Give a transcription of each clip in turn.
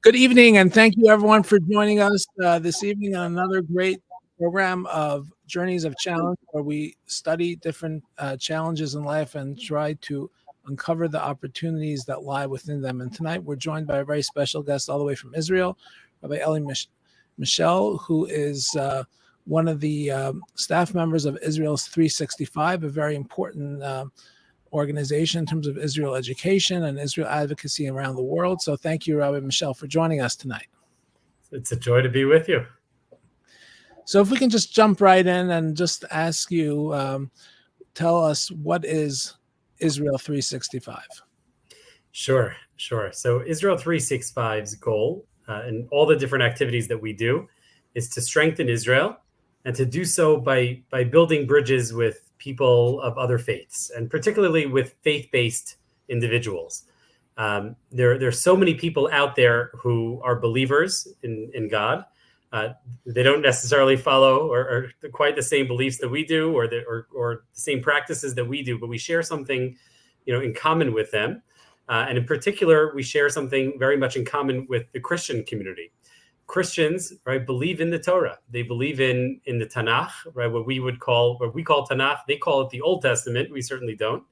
Good evening, and thank you everyone for joining us this evening on another great program of Journeys of Challenge, where we study different challenges in life and try to uncover the opportunities that lie within them. And tonight we're joined by a very special guest all the way from Israel, Rabbi Elie Mischel, who is one of the staff members of Israel's 365, a very important organization in terms of Israel education and Israel advocacy around the world. So thank you, Rabbi Mischel, for joining us tonight. It's a joy to be with you. So if we can just jump right in and just ask you, tell us, what is Israel 365? Sure. So Israel 365's goal and all the different activities that we do is to strengthen Israel, and to do so by building bridges with people of other faiths, and particularly with faith-based individuals. There's so many people out there who are believers in God. They don't necessarily follow or quite the same beliefs that we do, or the same practices that we do, but we share something, in common with them. And in particular, we share something very much in common with the Christian community. Christians, right, believe in the Torah. They believe in the Tanakh, right? What we call Tanakh, they call it the Old Testament. We certainly don't.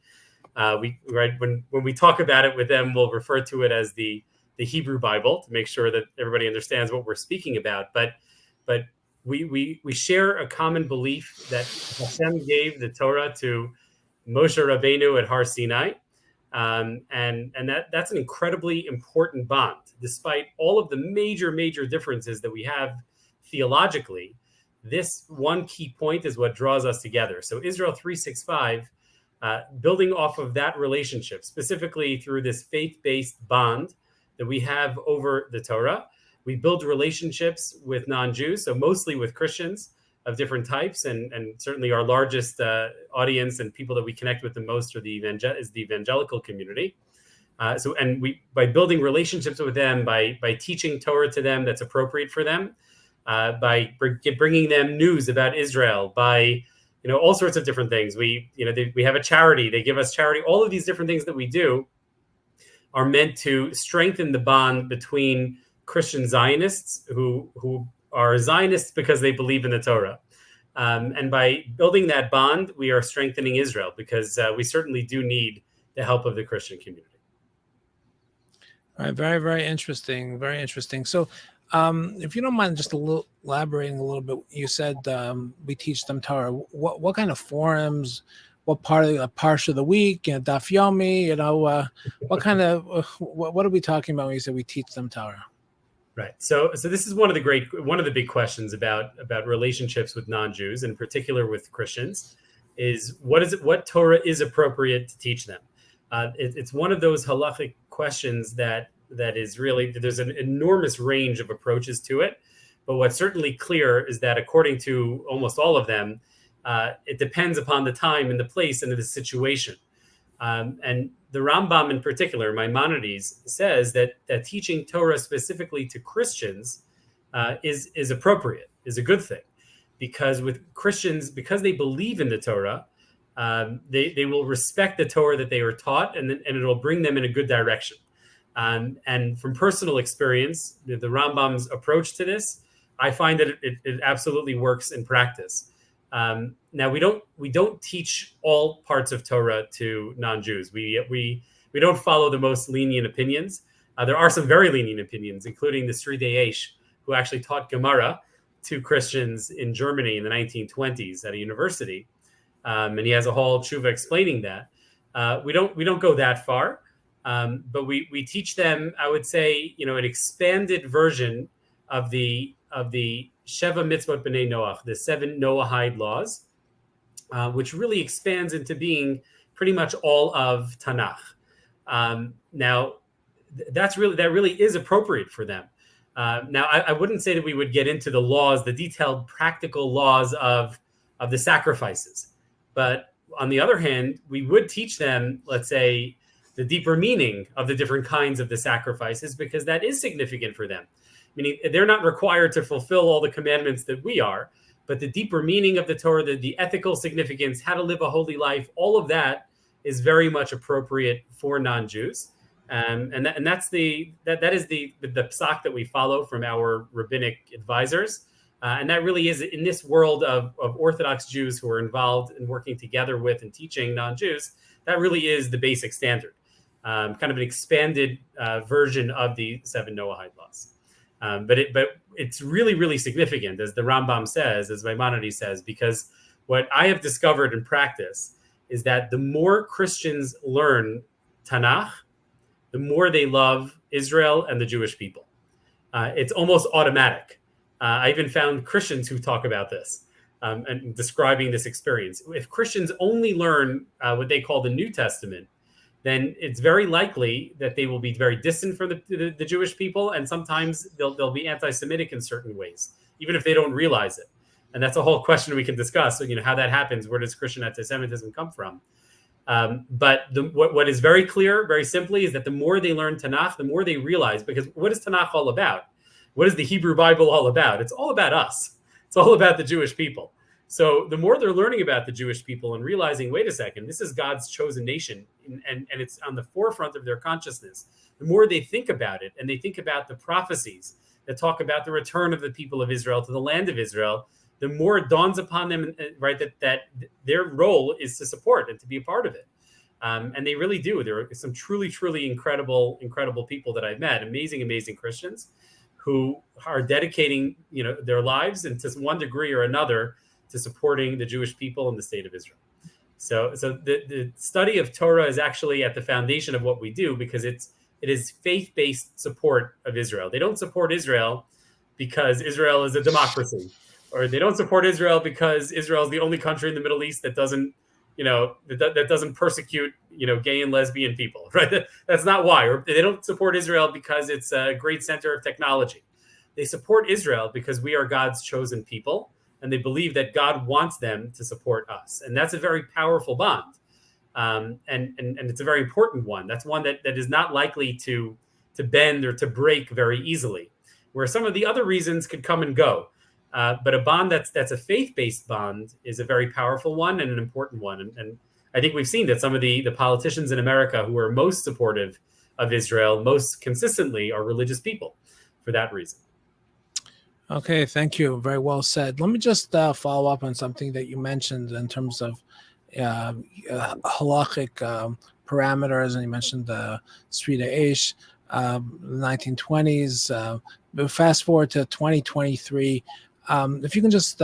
When we talk about it with them, we'll refer to it as the Hebrew Bible, to make sure that everybody understands what we're speaking about. But we share a common belief that Hashem gave the Torah to Moshe Rabbeinu at Har Sinai. And that's an incredibly important bond, despite all of the major differences that we have theologically. This one key point is what draws us together. So Israel 365, building off of that relationship, specifically through this faith-based bond that we have over the Torah, we build relationships with non-Jews, so mostly with Christians of different types, and certainly our largest audience and people that we connect with the most are the Evangelical community. By building relationships with them, by teaching Torah to them that's appropriate for them, by bringing them news about Israel, by all sorts of different things. We have a charity; they give us charity. All of these different things that we do are meant to strengthen the bond between Christian Zionists who are Zionists because they believe in the Torah. And by building that bond, we are strengthening Israel, because we certainly do need the help of the Christian community. All right, very, very interesting. Very interesting. So if you don't mind just elaborating a little bit, you said we teach them Torah. What kind of forums, what part of the parsha of the week, Daf Yomi, what are we talking about when you say we teach them Torah? Right. So this is one of the big questions about relationships with non-Jews, in particular with Christians, is what Torah is appropriate to teach them. It's one of those halachic questions that is really, there's an enormous range of approaches to it. But what's certainly clear is that according to almost all of them, it depends upon the time and the place and the situation. And the Rambam in particular, Maimonides, says that teaching Torah specifically to Christians is appropriate, is a good thing, because with Christians, because they believe in the Torah, they will respect the Torah that they were taught, and it'll bring them in a good direction. And from personal experience, the Rambam's approach to this, I find that it absolutely works in practice. Now we don't teach all parts of Torah to non-Jews. We don't follow the most lenient opinions. There are some very lenient opinions, including the Sridei Eish, who actually taught Gemara to Christians in Germany in the 1920s at a university, and he has a whole tshuva explaining that. We don't go that far, but we teach them, I would say, an expanded version of the Sheva Mitzvot B'nai Noach, the 7 Noahide laws, which really expands into being pretty much all of Tanakh. Now, that really is appropriate for them. Now, I wouldn't say that we would get into the laws, the detailed practical laws of the sacrifices. But on the other hand, we would teach them, let's say, the deeper meaning of the different kinds of the sacrifices, because that is significant for them. Meaning they're not required to fulfill all the commandments that we are, but the deeper meaning of the Torah, the ethical significance, how to live a holy life, all of that is very much appropriate for non-Jews. And that is the psak that we follow from our rabbinic advisors. And that really is, in this world of Orthodox Jews who are involved in working together with and teaching non-Jews, that really is the basic standard, kind of an expanded version of the 7 Noahide laws. But it's really, really significant, as the Rambam says, as Maimonides says, because what I have discovered in practice is that the more Christians learn Tanakh, the more they love Israel and the Jewish people. It's almost automatic. I even found Christians who talk about this and describing this experience. If Christians only learn what they call the New Testament, then it's very likely that they will be very distant from the Jewish people, and sometimes they'll be anti-Semitic in certain ways, even if they don't realize it. And that's a whole question we can discuss. So, how that happens. Where does Christian anti-Semitism come from? But what is very clear, very simply, is that the more they learn Tanakh, the more they realize, because what is Tanakh all about? What is the Hebrew Bible all about? It's all about us. It's all about the Jewish people. So the more they're learning about the Jewish people and realizing, wait a second, this is God's chosen nation, and it's on the forefront of their consciousness, the more they think about it, and they think about the prophecies that talk about the return of the people of Israel to the land of Israel, the more it dawns upon them, right, that their role is to support and to be a part of it. And they really do. There are some truly, truly incredible people that I've met, amazing Christians who are dedicating, their lives, and to one degree or another, to supporting the Jewish people and the state of Israel. So the study of Torah is actually at the foundation of what we do, because it is faith-based support of Israel. They don't support Israel because Israel is a democracy, or they don't support Israel because Israel is the only country in the Middle East that doesn't, that doesn't persecute, gay and lesbian people, right? That's not why. Or they don't support Israel because it's a great center of technology. They support Israel because we are God's chosen people, and they believe that God wants them to support us. And that's a very powerful bond. And it's a very important one. That's one that is not likely to bend or to break very easily, where some of the other reasons could come and go. But a bond that's a faith-based bond is a very powerful one and an important one. And I think we've seen that some of the politicians in America who are most supportive of Israel most consistently are religious people for that reason. Okay, thank you. Very well said. Let me just follow up on something that you mentioned in terms of halachic parameters, and you mentioned the Srida Eish, 1920s. Fast forward to 2023. If you can just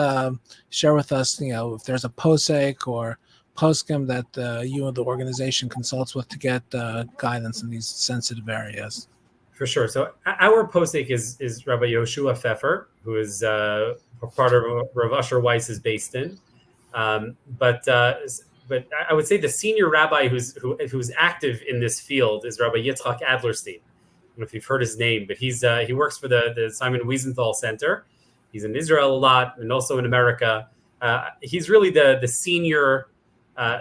share with us, if there's a posek or poskim that you and the organization consults with to get guidance in these sensitive areas. For sure. So our posek is Rabbi Yoshua Pfeffer, who is part of Rav Asher Weiss is based in. But I would say the senior rabbi who's active in this field is Rabbi Yitzchak Adlerstein. I don't know if you've heard his name, but he works for the Simon Wiesenthal Center. He's in Israel a lot and also in America. He's really the senior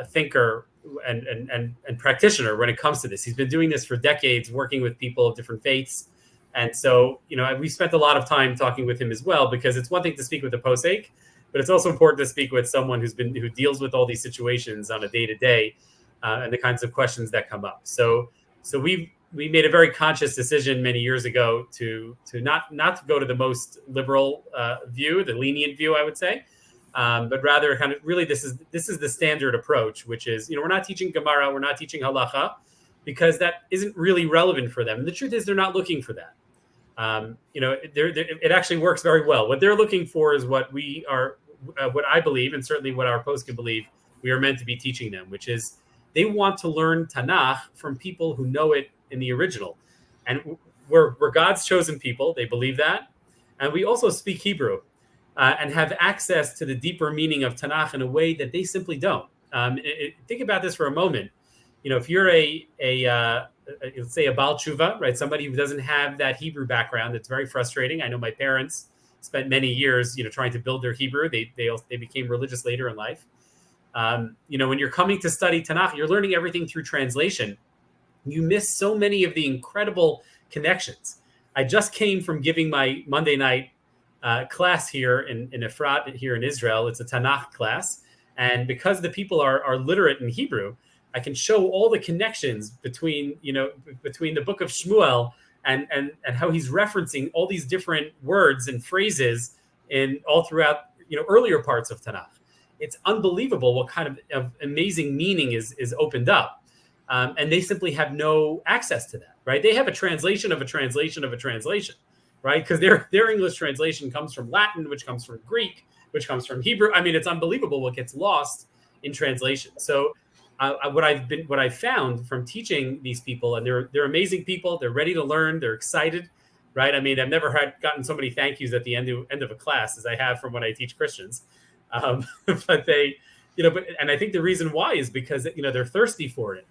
thinker and practitioner when it comes to this. He's been doing this for decades, working with people of different faiths. And so, we spent a lot of time talking with him as well, because it's one thing to speak with the posek, but it's also important to speak with someone who deals with all these situations on a day-to-day and the kinds of questions that come up. So we made a very conscious decision many years ago to not to go to the most liberal view, the lenient view, I would say, but rather kind of really this is the standard approach, which is, we're not teaching Gemara, we're not teaching halacha, because that isn't really relevant for them. And the truth is they're not looking for that. It actually works very well. What they're looking for is what we are, what I believe, and certainly what our poskim believe we are meant to be teaching them, which is they want to learn Tanakh from people who know it in the original. And we're God's chosen people. They believe that. And we also speak Hebrew and have access to the deeper meaning of Tanakh in a way that they simply don't. Think about this for a moment. If you're let's say a Baal Tshuva, right? Somebody who doesn't have that Hebrew background, it's very frustrating. I know my parents spent many years, trying to build their Hebrew. They became religious later in life. When you're coming to study Tanakh, you're learning everything through translation. You miss so many of the incredible connections. I just came from giving my Monday night class here in Efrat here in Israel. It's a Tanakh class. And because the people are literate in Hebrew, I can show all the connections between the book of Shmuel and how he's referencing all these different words and phrases in all throughout earlier parts of Tanakh. It's unbelievable what kind of amazing meaning is opened up, and they simply have no access to that. Right? They have a translation of a translation of a translation, right? Because their English translation comes from Latin, which comes from Greek, which comes from Hebrew. I mean, it's unbelievable what gets lost in translation. So what I've found from teaching these people, and they're amazing people. They're ready to learn. They're excited, right? I mean, I've never gotten so many thank yous at the end of a class as I have from when I teach Christians. But they, and I think the reason why is because they're thirsty for it,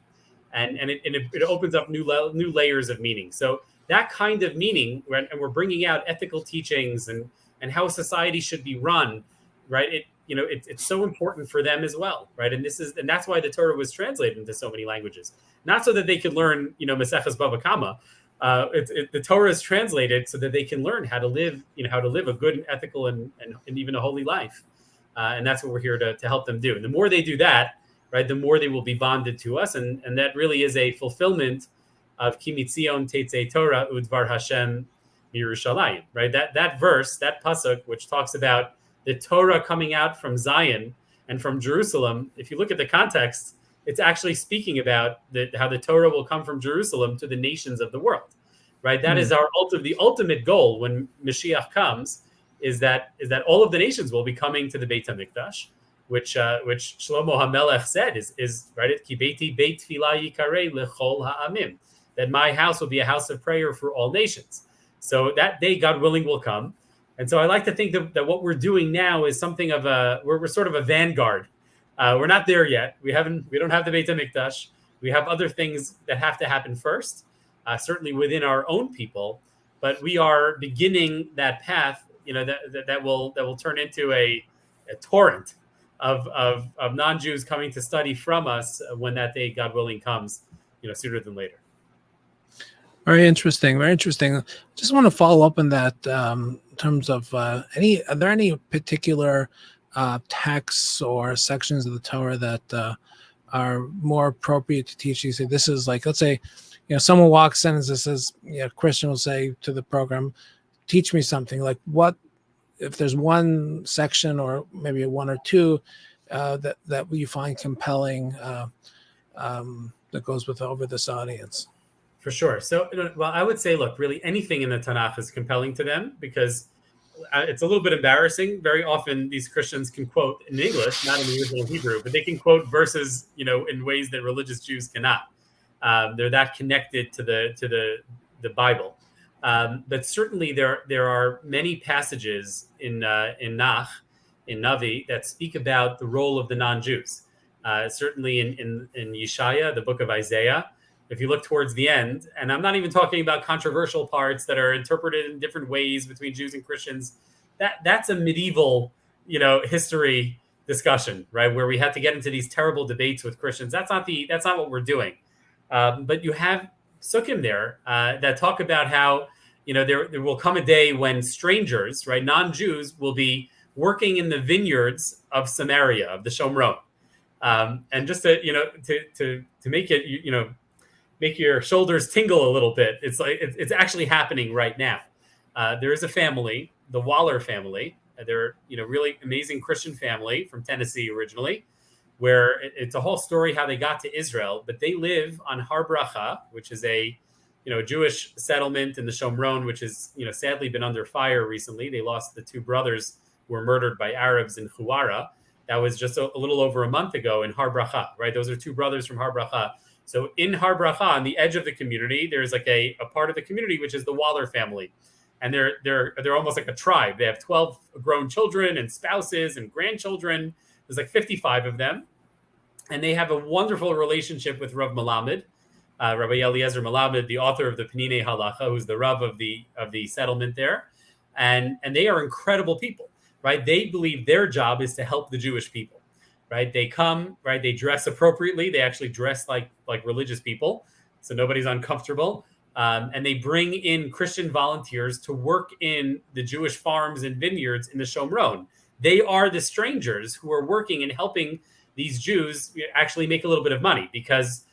and it opens up new layers of meaning. So that kind of meaning, and we're bringing out ethical teachings and how society should be run, right? It's so important for them as well, right? And that's why the Torah was translated into so many languages, not so that they could learn, Maseches Bava Kama. The Torah is translated so that they can learn how to live a good and ethical and even a holy life, and that's what we're here to help them do. And the more they do that, right, the more they will be bonded to us, and that really is a fulfillment of Ki Mitzion Teitzei Torah Udvar Hashem Yerushalayim, right? That verse, that pasuk, which talks about the Torah coming out from Zion and from Jerusalem, if you look at the context, it's actually speaking about how the Torah will come from Jerusalem to the nations of the world, right? That is the ultimate goal when Mashiach comes, is that all of the nations will be coming to the Beit HaMikdash, which Shlomo HaMelech said is right, Ki beiti beit tefillah yikarei lechol ha'amim, that my house will be a house of prayer for all nations. So that day, God willing, will come. And so I like to think that what we're doing now is something of we're sort of a vanguard. We're not there yet. We don't have the Beit HaMikdash. We have other things that have to happen first, certainly within our own people. But we are beginning that path, that will turn into a torrent of non-Jews coming to study from us when that day, God willing, comes, sooner than later. Very interesting. Very interesting. Just want to follow up on that in terms of are there any particular texts or sections of the Torah that are more appropriate to teach? You say this is like, let's say, someone walks in and says, Christian will say to the program, teach me something. Like what, if there's one section or maybe one or two that you find compelling that goes over this audience? For sure. So, well, I would say, look, really anything in the Tanakh is compelling to them because it's a little bit embarrassing. Very often these Christians can quote in English, not in the original Hebrew, but they can quote verses, in ways that religious Jews cannot. They're that connected to the Bible. But certainly there are many passages in Navi that speak about the role of the non-Jews. Certainly in Yeshaya, the book of Isaiah. If you look towards the end, and I'm not even talking about controversial parts that are interpreted in different ways between Jews and Christians, that's a medieval, history discussion, right? Where we had to get into these terrible debates with Christians. That's not what we're doing. But you have sukkim there that talk about how, there will come a day when strangers, right, non-Jews, will be working in the vineyards of Samaria, of the Shomron, and just to make it, make your shoulders tingle a little bit. It's like it's actually happening right now. There is a family, the Waller family. They're really amazing Christian family from Tennessee originally, where it's a whole story how they got to Israel. But they live on Har Bracha, which is a Jewish settlement in the Shomron, which has sadly been under fire recently. They lost the two brothers who were murdered by Arabs in Huwara. That was just a little over a month ago in Har Bracha, right? Those are two brothers from Har Bracha. So in Har Bracha, on the edge of the community, there's like a part of the community, which is the Waller family. And they're almost like a tribe. They have 12 grown children and spouses and grandchildren. There's like 55 of them. And they have a wonderful relationship with Rav Melamed, Rabbi Eliezer Melamed, the author of the Penine Halacha, who's the Rav of the settlement there. And they are incredible people, right? They believe their job is to help the Jewish people. Right, they come, right, they dress appropriately. They actually dress like religious people, so nobody's uncomfortable. And they bring in Christian volunteers to work in the Jewish farms and vineyards in the Shomron. They are the strangers who are working and helping these Jews actually make a little bit of money, because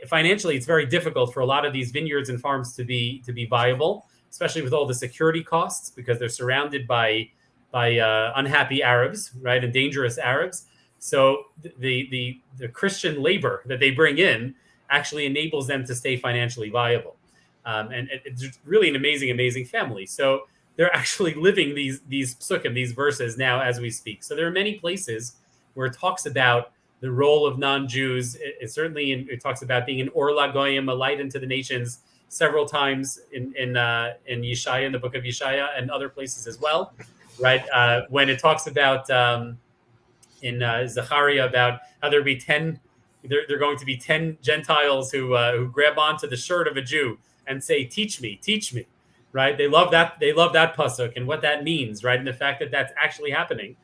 financially it's very difficult for a lot of these vineyards and farms to be viable, especially with all the security costs, because they're surrounded by unhappy Arabs, right, and dangerous Arabs. So the Christian labor that they bring in actually enables them to stay financially viable, and it's really an amazing family. So they're actually living these psukim, these verses now as we speak. So there are many places where it talks about the role of non-Jews. It talks about being an or lagoyim, a light into the nations, several times in Yeshaya, in the book of Yeshaya, and other places as well, right? When it talks about in Zechariah about how there are going to be 10 Gentiles who grab onto the shirt of a Jew and say, teach me, right? They love that pasuk and what that means, right? And the fact that that's actually happening.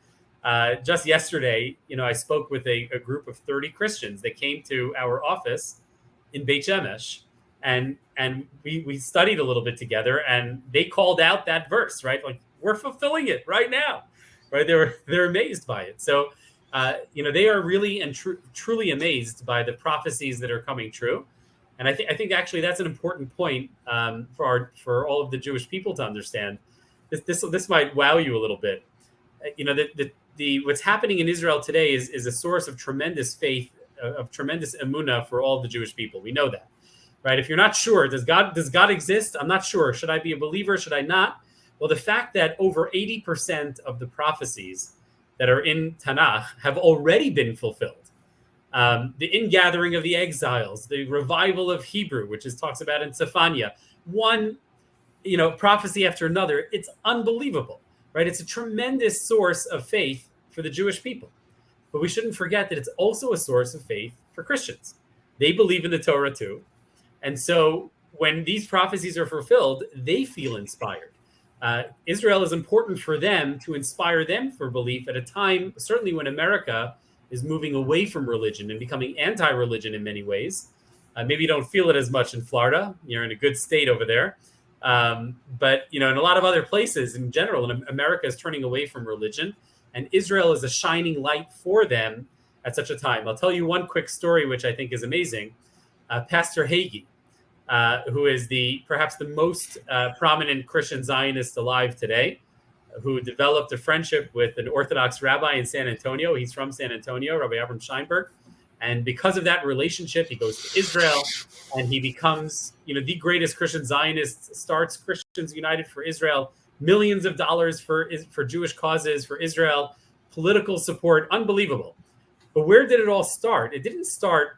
Just yesterday, I spoke with a group of 30 Christians that came to our office in Beit Shemesh, and we studied a little bit together, and they called out that verse, right? Like, we're fulfilling it right now, right? They're amazed by it. So, they are really and truly amazed by the prophecies that are coming true. And I think actually that's an important point for all of the Jewish people to understand. This might wow you a little bit. What's happening in Israel today is a source of tremendous faith, of tremendous emunah for all the Jewish people. We know that, right? If you're not sure, does God exist? I'm not sure. Should I be a believer? Should I not? Well, the fact that over 80% of the prophecies that are in Tanakh have already been fulfilled. The ingathering of the exiles, the revival of Hebrew, which talks about in Zephaniah, one prophecy after another. It's unbelievable, right? It's a tremendous source of faith for the Jewish people. But we shouldn't forget that it's also a source of faith for Christians. They believe in the Torah too. And so when these prophecies are fulfilled, they feel inspired. Israel is important for them, to inspire them for belief at a time, certainly when America is moving away from religion and becoming anti-religion in many ways. Maybe you don't feel it as much in Florida. You're in a good state over there. But, in a lot of other places in general, America is turning away from religion, and Israel is a shining light for them at such a time. I'll tell you one quick story, which I think is amazing. Pastor Hagee, who is perhaps the most prominent Christian Zionist alive today, who developed a friendship with an Orthodox rabbi in San Antonio. He's from San Antonio, Rabbi Avram Scheinberg. And because of that relationship, he goes to Israel and he becomes, the greatest Christian Zionist, starts Christians United for Israel, millions of dollars for Jewish causes, for Israel, political support, unbelievable. But where did it all start? It didn't start,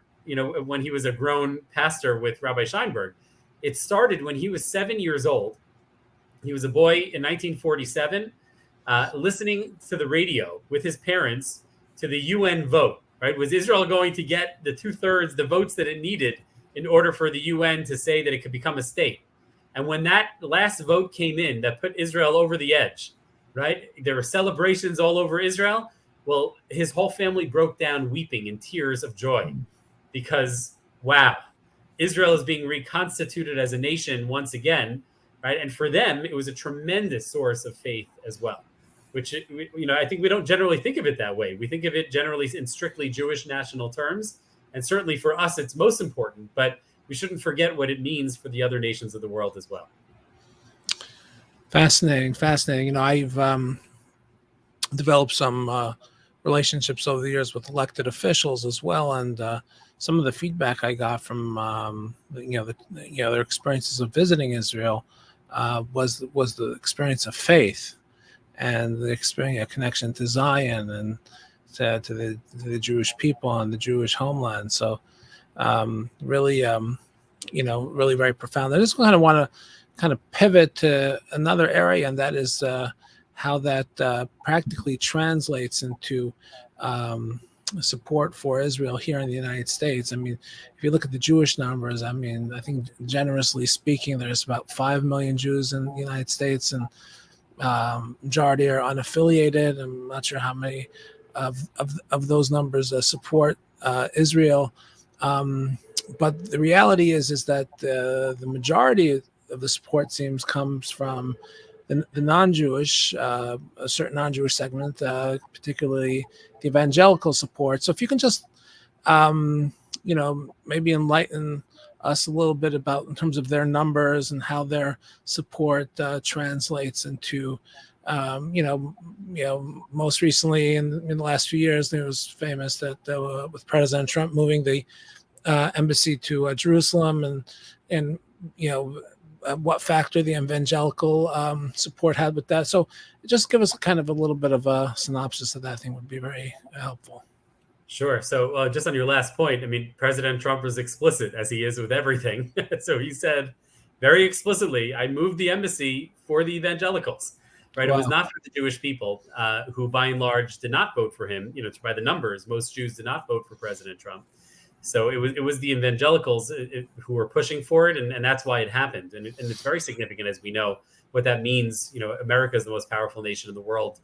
when he was a grown pastor with Rabbi Scheinberg. It started when he was 7 years old. He was a boy in 1947, listening to the radio with his parents to the UN vote, right? Was Israel going to get the 2/3, the votes that it needed in order for the UN to say that it could become a state? And when that last vote came in that put Israel over the edge, right? There were celebrations all over Israel. Well, his whole family broke down weeping in tears of joy because, wow, Israel is being reconstituted as a nation once again. Right. And for them, it was a tremendous source of faith as well, which, I think we don't generally think of it that way. We think of it generally in strictly Jewish national terms. And certainly for us, it's most important. But we shouldn't forget what it means for the other nations of the world as well. Fascinating. I've developed some relationships over the years with elected officials as well. And some of the feedback I got from, their experiences of visiting Israel was the experience of faith and the experience, connection to Zion and to the Jewish people and the Jewish homeland. So really very profound. I just want to pivot to another area, and that is how that practically translates into support for Israel here in the United States. I mean, if you look at the Jewish numbers, I think generously speaking, there's about 5 million Jews in the United States, and majority are unaffiliated. I'm not sure how many of those numbers support Israel. But the reality is that the majority of the support comes from the non-Jewish, a certain non-Jewish segment, particularly the evangelical support. So if you can just, maybe enlighten us a little bit about in terms of their numbers and how their support translates into, most recently in the last few years, it was famous that with President Trump moving the embassy to Jerusalem, and what factor the evangelical support had with that. So just give us kind of a little bit of a synopsis of that. I think would be very helpful. Sure. So just on your last point, I mean, President Trump was explicit, as he is with everything. So he said very explicitly, I moved the embassy for the evangelicals, right? Wow. It was not for the Jewish people who, by and large, did not vote for him. By the numbers, most Jews did not vote for President Trump. So it was the evangelicals who were pushing for it, and that's why it happened. And it's very significant, as we know, what that means. America is the most powerful nation in the world,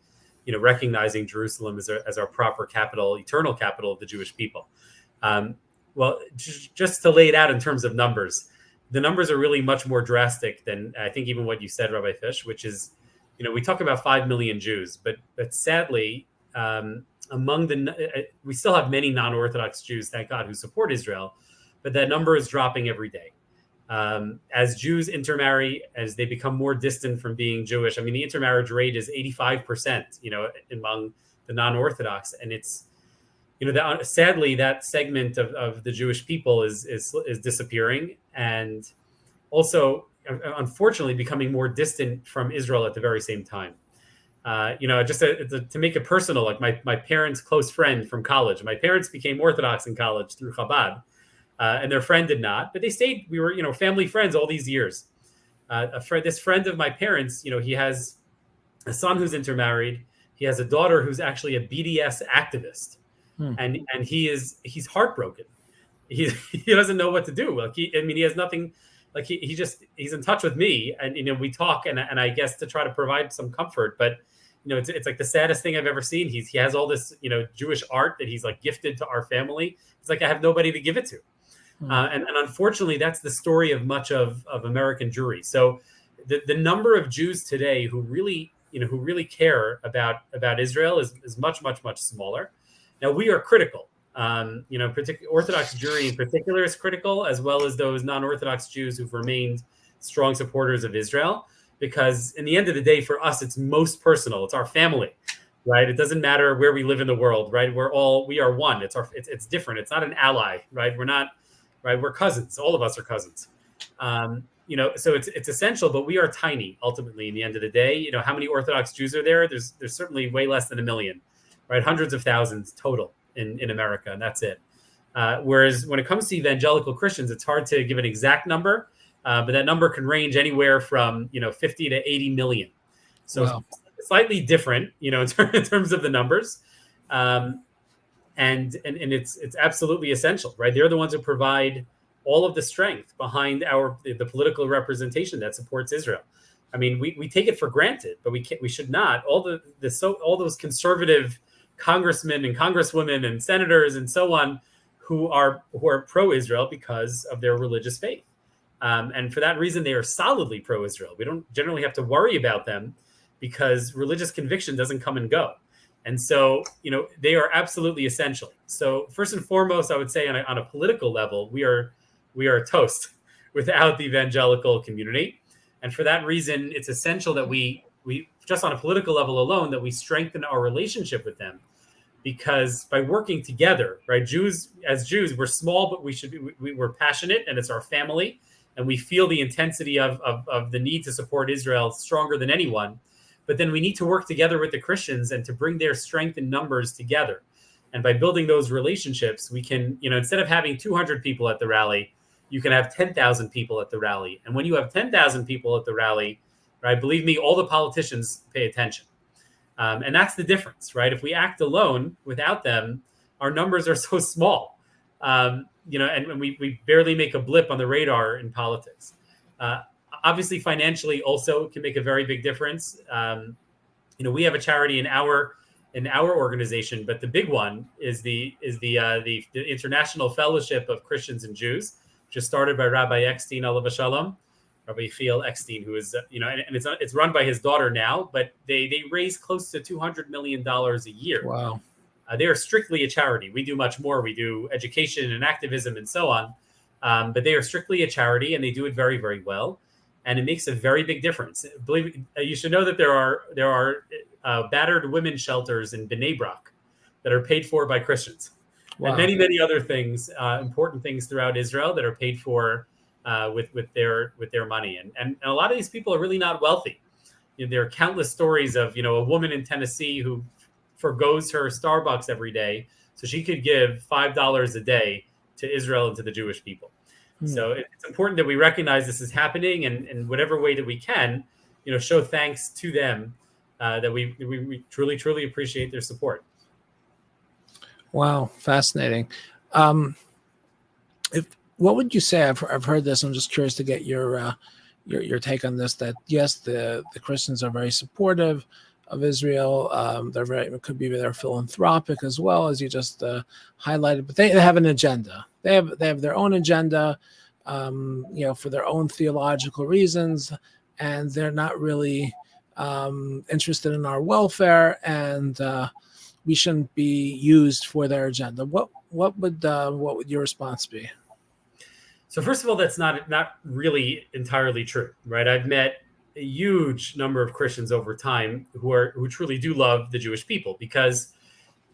recognizing Jerusalem as our proper capital, eternal capital of the Jewish people. Well, just to lay it out in terms of numbers, the numbers are really much more drastic than I think even what you said, Rabbi Fish, which is, we talk about 5 million Jews, but sadly, we still have many non-Orthodox Jews, thank God, who support Israel, but that number is dropping every day. As Jews intermarry, as they become more distant from being Jewish, I mean, the intermarriage rate is 85%, among the non-Orthodox, and it's, sadly, that segment of the Jewish people is disappearing, and also, unfortunately, becoming more distant from Israel at the very same time. Just to make it personal, like my parents' close friend from college. My parents became Orthodox in college through Chabad, and their friend did not. But they stayed. We were, family friends all these years. This friend of my parents, he has a son who's intermarried. He has a daughter who's actually a BDS activist, and he's heartbroken. He doesn't know what to do. Like he has nothing. Like he's in touch with me, and we talk, and I guess to try to provide some comfort, but. It's like the saddest thing I've ever seen. He has all this, Jewish art that he's like gifted to our family. It's like I have nobody to give it to, and unfortunately, that's the story of much of American Jewry. So, the number of Jews today who really care about Israel is much smaller. Now we are critical. Orthodox Jewry in particular is critical, as well as those non-Orthodox Jews who've remained strong supporters of Israel. Because in the end of the day, for us, it's most personal. It's our family, right? It doesn't matter where we live in the world, right? We are one. It's different. It's not an ally, right? We're not, right? We're cousins. All of us are cousins. So it's essential, but we are tiny ultimately in the end of the day. How many Orthodox Jews are there? There's certainly way less than 1 million, right? Hundreds of thousands total in America, and that's it. Whereas when it comes to evangelical Christians, it's hard to give an exact number. But that number can range anywhere from 50 to 80 million. So wow. Slightly different, in terms of the numbers, and it's absolutely essential, right? They're the ones who provide all of the strength behind the political representation that supports Israel. I mean, we take it for granted, but we should not. All those conservative congressmen and congresswomen and senators and so on who are pro-Israel because of their religious faith. And for that reason, they are solidly pro-Israel. We don't generally have to worry about them because religious conviction doesn't come and go. And so, they are absolutely essential. So first and foremost, I would say on a political level, we are toast without the evangelical community. And for that reason, it's essential that we just on a political level alone, that we strengthen our relationship with them. Because by working together, right, as Jews, we're small, but we're passionate, and it's our family. And we feel the intensity of the need to support Israel stronger than anyone. But then we need to work together with the Christians and to bring their strength in numbers together. And by building those relationships, we can, instead of having 200 people at the rally, you can have 10,000 people at the rally. And when you have 10,000 people at the rally, right, believe me, all the politicians pay attention. And that's the difference, right? If we act alone without them, our numbers are so small. And we barely make a blip on the radar in politics. Obviously, financially, also can make a very big difference. We have a charity in our organization, but the big one is the International Fellowship of Christians and Jews, just started by Rabbi Eckstein, alav shalom, Rabbi Elie, who is, and it's run by his daughter now, but they raise close to $200 million a year. Wow. They are strictly a charity. We do much more. We do education and activism and so on. But they are strictly a charity, and they do it very, very well. And it makes a very big difference. You should know that there are battered women's shelters in Bnei Brak that are paid for by Christians. Wow. And many, many other things, important things throughout Israel that are paid for with their money. And a lot of these people are really not wealthy. There are countless stories of, a woman in Tennessee who forgoes her Starbucks every day so she could give $5 a day to Israel and to the Jewish people. So it's important that we recognize this is happening, and in whatever way that we can, show thanks to them, that we truly, truly appreciate their support. Wow, fascinating. What would you say? I've heard this. I'm just curious to get your take on this. That yes, the Christians are very supportive of Israel. They're philanthropic as well, as you just highlighted. But they have an agenda. They have their own agenda, for their own theological reasons, and they're not really interested in our welfare, and we shouldn't be used for their agenda. What would your response be? So first of all, that's not really entirely true, right? I've met a huge number of Christians over time who truly do love the Jewish people, because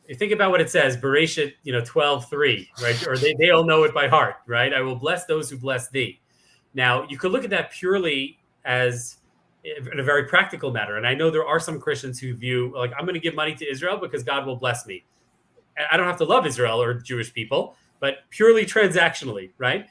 you think about what it says, Bereshit, 12:3, right? Or they all know it by heart, right? I will bless those who bless thee. Now, you could look at that purely as in a very practical matter. And I know there are some Christians who view, like, I'm going to give money to Israel because God will bless me. I don't have to love Israel or Jewish people, but purely transactionally, right?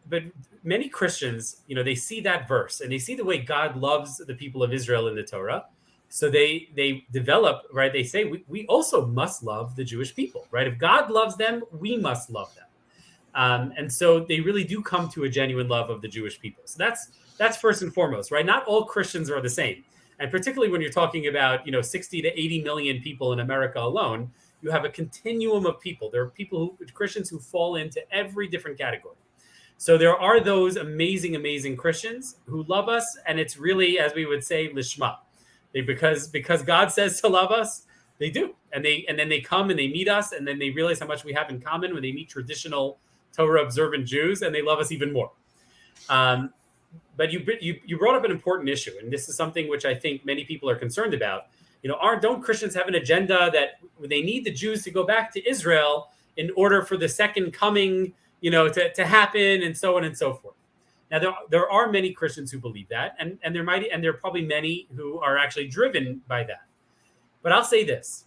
But many Christians, they see that verse and they see the way God loves the people of Israel in the Torah. So they develop, right? They say, we also must love the Jewish people, right? If God loves them, we must love them. And so they really do come to a genuine love of the Jewish people. So that's first and foremost, right? Not all Christians are the same. And particularly when you're talking about, 60 to 80 million people in America alone, you have a continuum of people. There are Christians who fall into every different category. So there are those amazing, amazing Christians who love us. And it's really, as we would say, lishma. Because God says to love us, they do. And then they come and they meet us, and then they realize how much we have in common when they meet traditional Torah observant Jews, and they love us even more. But you brought up an important issue, and this is something which I think many people are concerned about. Don't Christians have an agenda that they need the Jews to go back to Israel in order for the second coming, to happen, and so on and so forth? Now, there are many Christians who believe that, and there are probably many who are actually driven by that. But I'll say this: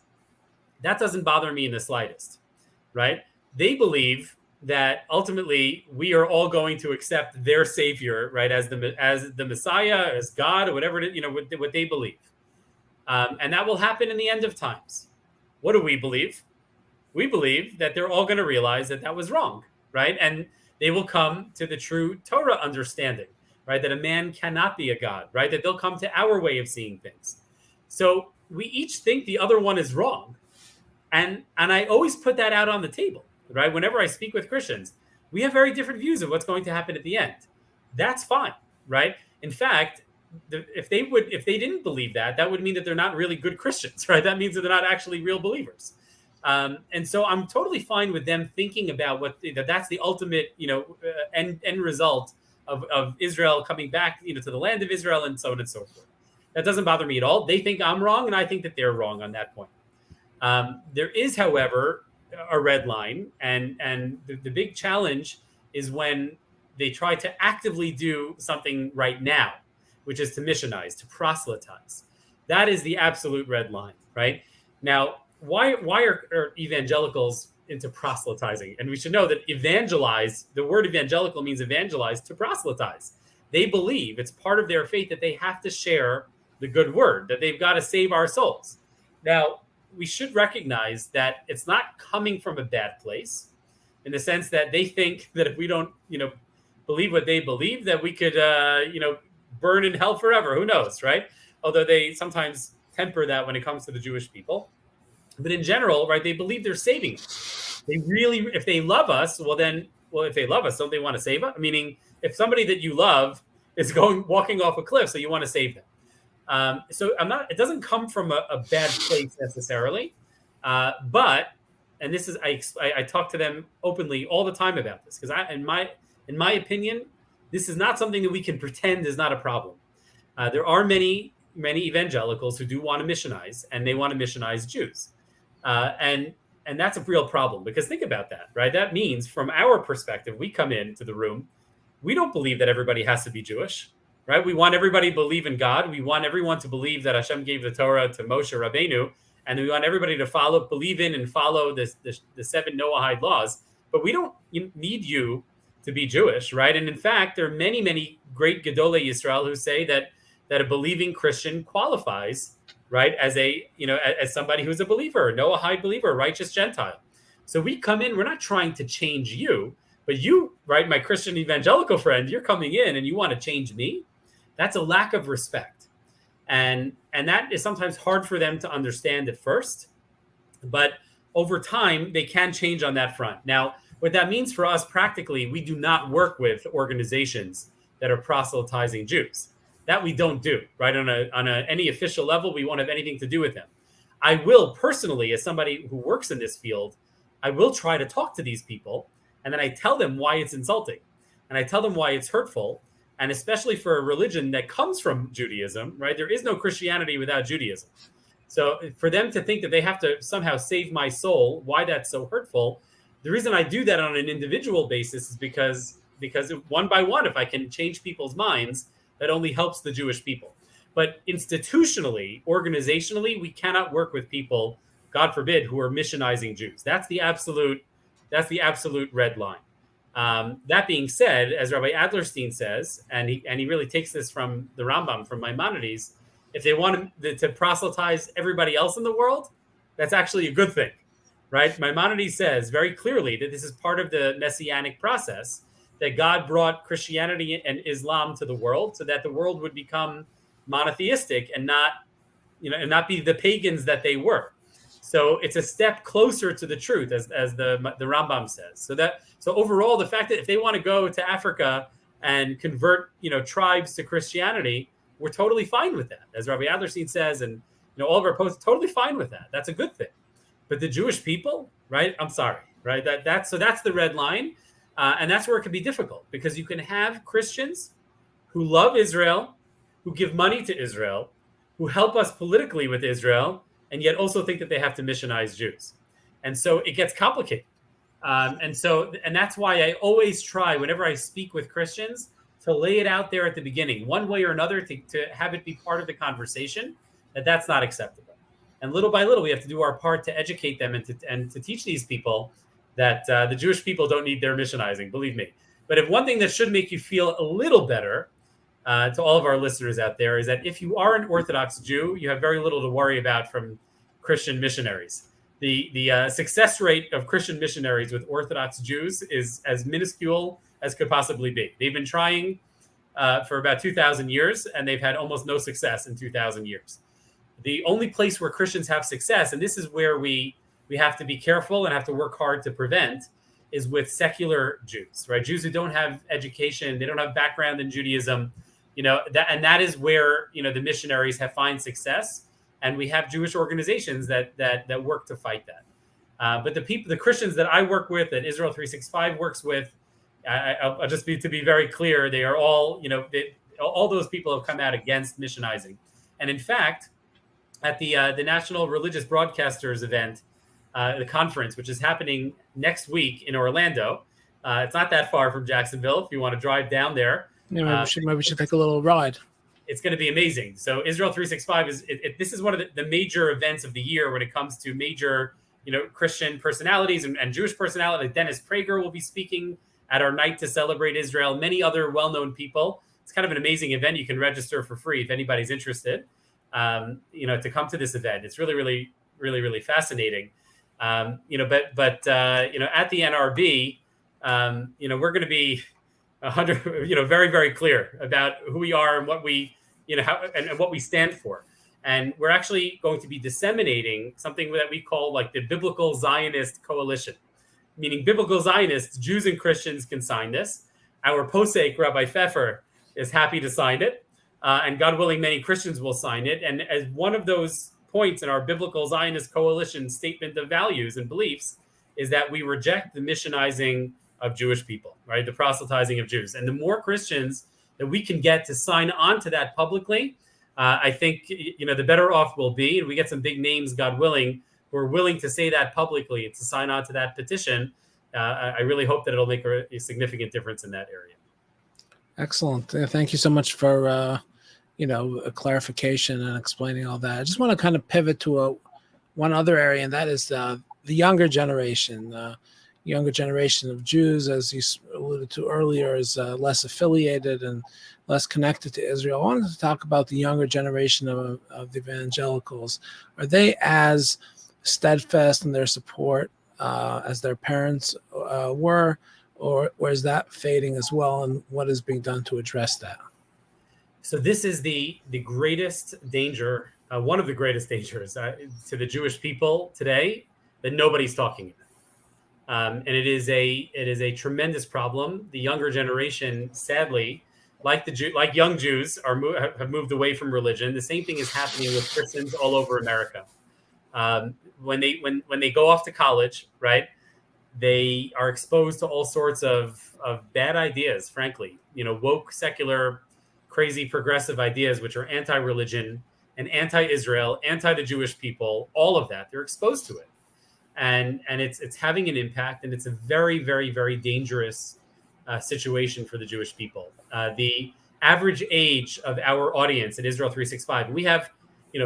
that doesn't bother me in the slightest, right? They believe that ultimately we are all going to accept their Savior, right, as the Messiah, as God, or whatever it is, what they believe, and that will happen in the end of times. What do we believe? We believe that they're all going to realize that was wrong, right? And they will come to the true Torah understanding, right? That a man cannot be a God, right? That they'll come to our way of seeing things. So we each think the other one is wrong. And I always put that out on the table, right? Whenever I speak with Christians, we have very different views of what's going to happen at the end. That's fine, right? In fact, if they didn't believe that would mean that they're not really good Christians, right? That means that they're not actually real believers. And so I'm totally fine with them thinking about that's the ultimate, end result of Israel coming back, to the land of Israel, and so on and so forth. That doesn't bother me at all. They think I'm wrong, and I think that they're wrong on that point. There is, however, a red line, and the big challenge is when they try to actively do something right now, which is to missionize, to proselytize. That is the absolute red line, right? Now, why are evangelicals into proselytizing? And we should know that evangelize, the word evangelical means evangelize, to proselytize. They believe, it's part of their faith, that they have to share the good word, that they've got to save our souls. Now, we should recognize that it's not coming from a bad place, in the sense that they think that if we don't, believe what they believe, that we could, burn in hell forever. Who knows, right? Although they sometimes temper that when it comes to the Jewish people. But in general, right, they believe they're saving us. They really, if they love us, if they love us, don't they want to save us? Meaning, if somebody that you love is walking off a cliff, so you want to save them. So it doesn't come from a bad place necessarily, but, and this is, I talk to them openly all the time about this, because in my opinion, this is not something that we can pretend is not a problem. There are many evangelicals who do want to missionize, and they want to missionize Jews, and that's a real problem, because think about that, right? That means, from our perspective, we come into the room, we don't believe that everybody has to be Jewish. Right? We want everybody to believe in God. We want everyone to believe that Hashem gave the Torah to Moshe Rabbeinu, and we want everybody to believe in and follow the 7 Noahide laws. But we don't need you to be Jewish, right? And in fact, there are many great Gedolei Yisrael who say that a believing Christian qualifies, right, as somebody who's a believer, a Noahide believer, a righteous Gentile. So we come in, we're not trying to change you, but you, right, my Christian evangelical friend, you're coming in and you want to change me. That's a lack of respect. And that is sometimes hard for them to understand at first. But over time, they can change on that front. Now, what that means for us practically, we do not work with organizations that are proselytizing Jews. That we don't do, right? On any official level, we won't have anything to do with them. I will personally, as somebody who works in this field, I will try to talk to these people, and then I tell them why it's insulting, and I tell them why it's hurtful. And especially for a religion that comes from Judaism, right? There is no Christianity without Judaism. So for them to think that they have to somehow save my soul, why that's so hurtful, the reason I do that on an individual basis is because one by one, if I can change people's minds, that only helps the Jewish people. But institutionally, organizationally, we cannot work with people, God forbid, who are missionizing Jews. That's the absolute red line. That being said, as Rabbi Adlerstein says, and he really takes this from the Rambam, from Maimonides, if they want to proselytize everybody else in the world, that's actually a good thing, right? Maimonides says very clearly that this is part of the messianic process, that God brought Christianity and Islam to the world so that the world would become monotheistic and not be the pagans that they were. So it's a step closer to the truth, as the Rambam says. So overall, the fact that if they want to go to Africa and convert tribes to Christianity, we're totally fine with that. As Rabbi Adlerstein says, and all of our posts, totally fine with that. That's a good thing. But the Jewish people, right? I'm sorry, right? That's the red line, and that's where it can be difficult, because you can have Christians who love Israel, who give money to Israel, who help us politically with Israel, and yet also think that they have to missionize Jews. And so it gets complicated. And that's why I always try, whenever I speak with Christians, to lay it out there at the beginning, one way or another, to have it be part of the conversation, that's not acceptable. And little by little, we have to do our part to educate them and to teach these people that the Jewish people don't need their missionizing, believe me. But if one thing that should make you feel a little better, to all of our listeners out there, is that if you are an Orthodox Jew, you have very little to worry about from Christian missionaries. The success rate of Christian missionaries with Orthodox Jews is as minuscule as could possibly be. They've been trying for about 2,000 years, and they've had almost no success in 2,000 years. The only place where Christians have success, and this is where we have to be careful and have to work hard to prevent, is with secular Jews, right? Jews who don't have education, they don't have background in Judaism, that is where the missionaries have find success, and we have Jewish organizations that work to fight that. But the Christians that I work with, that Israel 365 works with, I'll just to be very clear, they are all all those people have come out against missionizing, and in fact, at the National Religious Broadcasters event, the conference, which is happening next week in Orlando, it's not that far from Jacksonville. If you want to drive down there. Yeah, maybe we should take a little ride. It's going to be amazing. So Israel 365 this is one of the major events of the year when it comes to major, Christian personalities and Jewish personalities. Dennis Prager will be speaking at our night to celebrate Israel. Many other well-known people. It's kind of an amazing event. You can register for free if anybody's interested. To come to this event. It's really, really, really, really fascinating. But at the NRB, we're going to be 100, very, very clear about who we are and what we, how and what we stand for. And we're actually going to be disseminating something that we call like the Biblical Zionist Coalition, meaning Biblical Zionists, Jews and Christians can sign this. Our posek, Rabbi Pfeffer, is happy to sign it. And God willing, many Christians will sign it. And as one of those points in our biblical Zionist coalition statement of values and beliefs is that we reject the missionizing of Jewish people, right? The proselytizing of Jews. And the more Christians that we can get to sign on to that publicly, I think, the better off we'll be. And we get some big names, God willing, who are willing to say that publicly and to sign on to that petition. I really hope that it'll make a significant difference in that area. Excellent. Thank you so much for, a clarification and explaining all that. I just want to kind of pivot to one other area, and that is the younger generation. Younger generation of Jews, as you alluded to earlier, is less affiliated and less connected to Israel. I wanted to talk about the younger generation of the evangelicals. Are they as steadfast in their support as their parents were, or is that fading as well? And what is being done to address that? So this is the greatest danger, one of the greatest dangers to the Jewish people today that nobody's talking about. And it is a tremendous problem. The younger generation, sadly, like young Jews, have moved away from religion. The same thing is happening with Christians all over America. When they go off to college, right, they are exposed to all sorts of bad ideas. Frankly, woke, secular, crazy, progressive ideas, which are anti-religion and anti-Israel, anti the Jewish people. All of that, they're exposed to it. And it's having an impact, and it's a very, very, very dangerous situation for the Jewish people. The average age of our audience at Israel 365, we have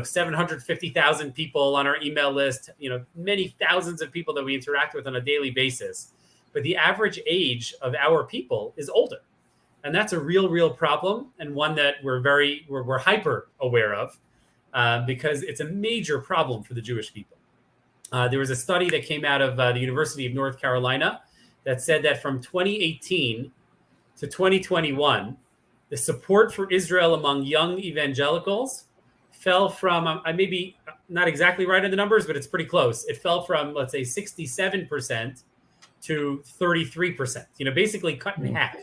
750,000 people on our email list, many thousands of people that we interact with on a daily basis. But the average age of our people is older, and that's a real problem, and one that we're hyper aware of because it's a major problem for the Jewish people. There was a study that came out of the University of North Carolina that said that from 2018 to 2021, the support for Israel among young evangelicals fell from, I may be not exactly right on the numbers, but it's pretty close. It fell from, let's say, 67% to 33%, basically cut in half,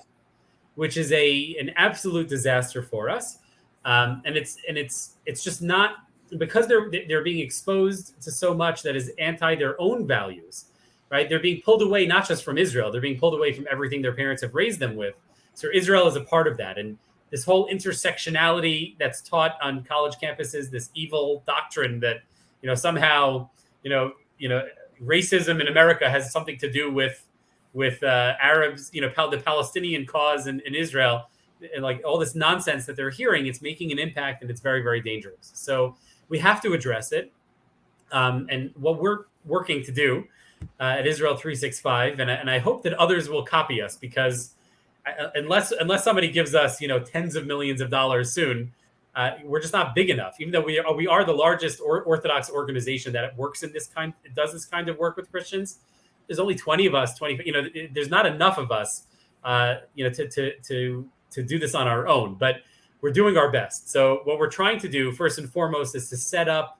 which is an absolute disaster for us. And it's just not, because they're being exposed to so much that is anti their own values, right? They're being pulled away, not just from Israel, they're being pulled away from everything their parents have raised them with. So Israel is a part of that. And this whole intersectionality that's taught on college campuses, this evil doctrine that, somehow, racism in America has something to do with Arabs, the Palestinian cause in Israel, and like all this nonsense that they're hearing, it's making an impact, and it's very, very dangerous. So we have to address it. And what we're working to do at Israel 365, and I hope that others will copy us, because unless somebody gives us, tens of millions of dollars soon, we're just not big enough. Even though we are the largest Orthodox organization that does this kind of work with Christians, there's only 20 of us. There's not enough of us, to do this on our own. But we're doing our best. So what we're trying to do first and foremost is to set up,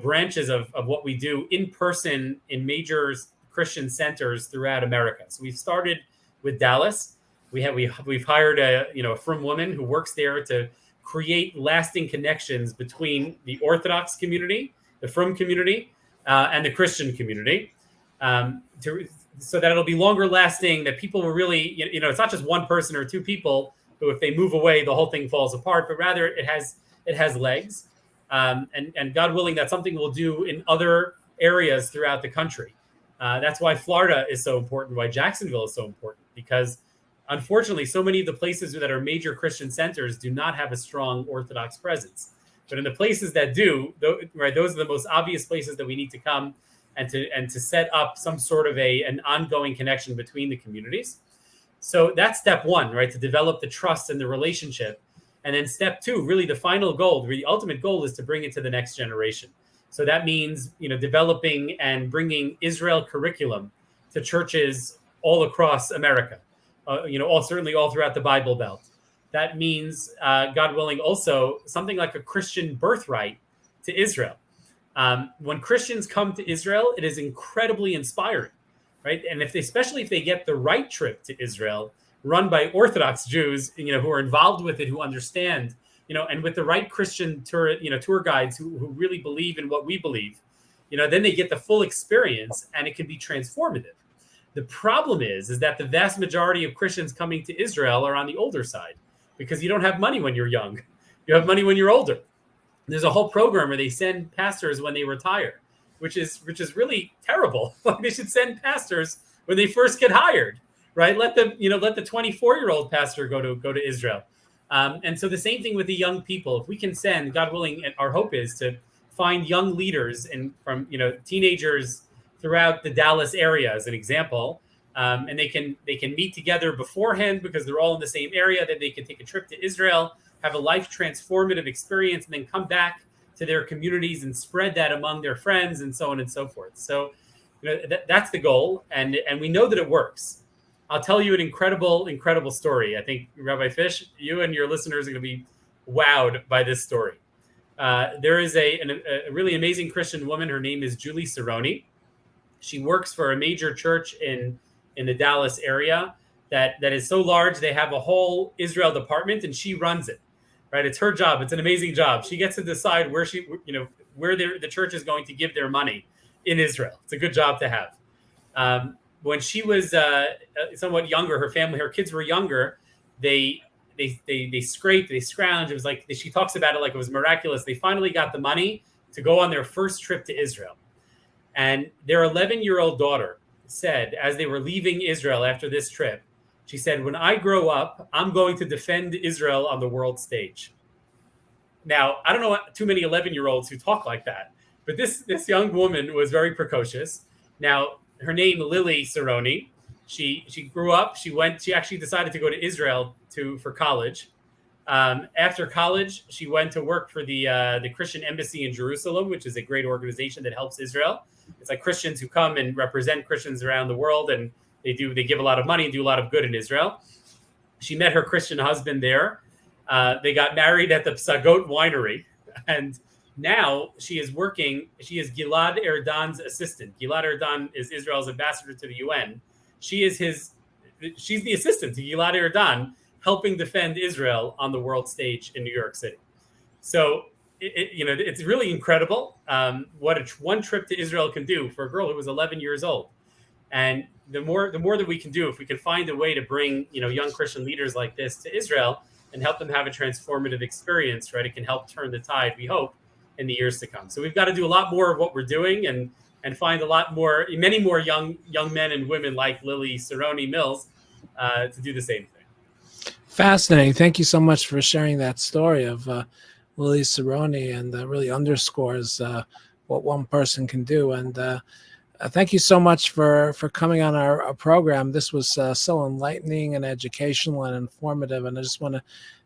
branches of what we do in person in major Christian centers throughout America. So we've started with Dallas. We've hired a frum woman who works there to create lasting connections between the Orthodox community, the frum community, and the Christian community, so that it'll be longer lasting. That people will really, it's not just one person or two people who, if they move away, the whole thing falls apart. But rather, it has legs, and God willing, that's something we'll do in other areas throughout the country. That's why Florida is so important, why Jacksonville is so important, because unfortunately, so many of the places that are major Christian centers do not have a strong Orthodox presence. But in the places that do, right, those are the most obvious places that we need to come and to set up some sort of an ongoing connection between the communities. So that's step one, right? To develop the trust and the relationship. And then step two, really the final goal, the ultimate goal, is to bring it to the next generation. So that means, developing and bringing Israel curriculum to churches all across America, certainly all throughout the Bible Belt. That means, God willing, also something like a Christian birthright to Israel. When Christians come to Israel, it is incredibly inspiring, right? And especially if they get the right trip to Israel, run by Orthodox Jews, who are involved with it, who understand, and with the right Christian tour guides who really believe in what we believe, then they get the full experience, and it can be transformative. The problem is that the vast majority of Christians coming to Israel are on the older side, because you don't have money when you're young. You have money when you're older. There's a whole program where they send pastors when they retire, which is really terrible. Like, they should send pastors when they first get hired, right? Let the 24-year-old pastor go to Israel. And so the same thing with the young people. If we can send, God willing, and our hope is to find young leaders from teenagers throughout the Dallas area, as an example, and they can meet together beforehand because they're all in the same area. Then they can take a trip to Israel, have a life transformative experience, and then come back to their communities and spread that among their friends, and so on and so forth. So that's the goal, and we know that it works. I'll tell you an incredible story. I think, Rabbi Fish, you and your listeners are going to be wowed by this story. There is a really amazing Christian woman. Her name is Julie Cerrone. She works for a major church in the Dallas area that is so large they have a whole Israel department, and she runs it. Right, it's her job. It's an amazing job. She gets to decide where the church is going to give their money in Israel. It's a good job to have. When she was somewhat younger, her kids were younger. They scraped, they scrounged. It was like, she talks about it like it was miraculous. They finally got the money to go on their first trip to Israel. And their 11-year-old daughter said, as they were leaving Israel after this trip, she said, "When I grow up, I'm going to defend Israel on the world stage." Now, I don't know too many 11-year-olds who talk like that, but this young woman was very precocious. Now, her name, Elie Cerrone, she grew up. She actually decided to go to Israel for college. After college, she went to work for the Christian Embassy in Jerusalem, which is a great organization that helps Israel. It's like Christians who come and represent Christians around the world, and they give a lot of money and do a lot of good in Israel. She met her Christian husband there. They got married at the Psagot winery, and now she is Gilad Erdan's assistant. Gilad Erdan is Israel's ambassador to the UN. She's the assistant to Gilad Erdan, helping defend Israel on the world stage in New York City. So it's really incredible what one trip to Israel can do for a girl who was 11 years old. And the more that we can do, if we can find a way to bring young Christian leaders like this to Israel and help them have a transformative experience, right, it can help turn the tide, we hope, in the years to come. So we've got to do a lot more of what we're doing, and find many more young men and women like Elie Cerrone Mills to do the same thing. Fascinating. Thank you so much for sharing that story of Elie Cerrone, and really underscores what one person can do. And thank you so much for coming on our program. This was so enlightening and educational and informative. And I just want to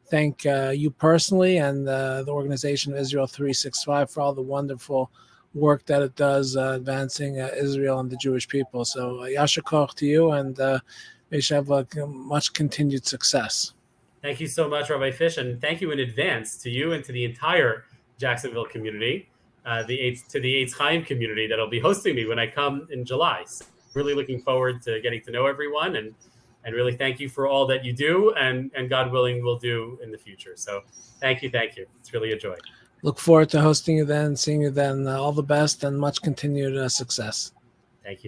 thank you personally and the organization of Israel 365 for all the wonderful work that it does advancing Israel and the Jewish people. So Yasher Koch to you, and may you have much continued success. Thank you so much, Rabbi Fish, and thank you in advance to you and to the entire Jacksonville community, to the Eitz Chaim community that'll be hosting me when I come in July. So really looking forward to getting to know everyone, and really thank you for all that you do, and God willing, will do in the future. So thank you. It's really a joy. Look forward to hosting you then, seeing you then. All the best and much continued success. Thank you.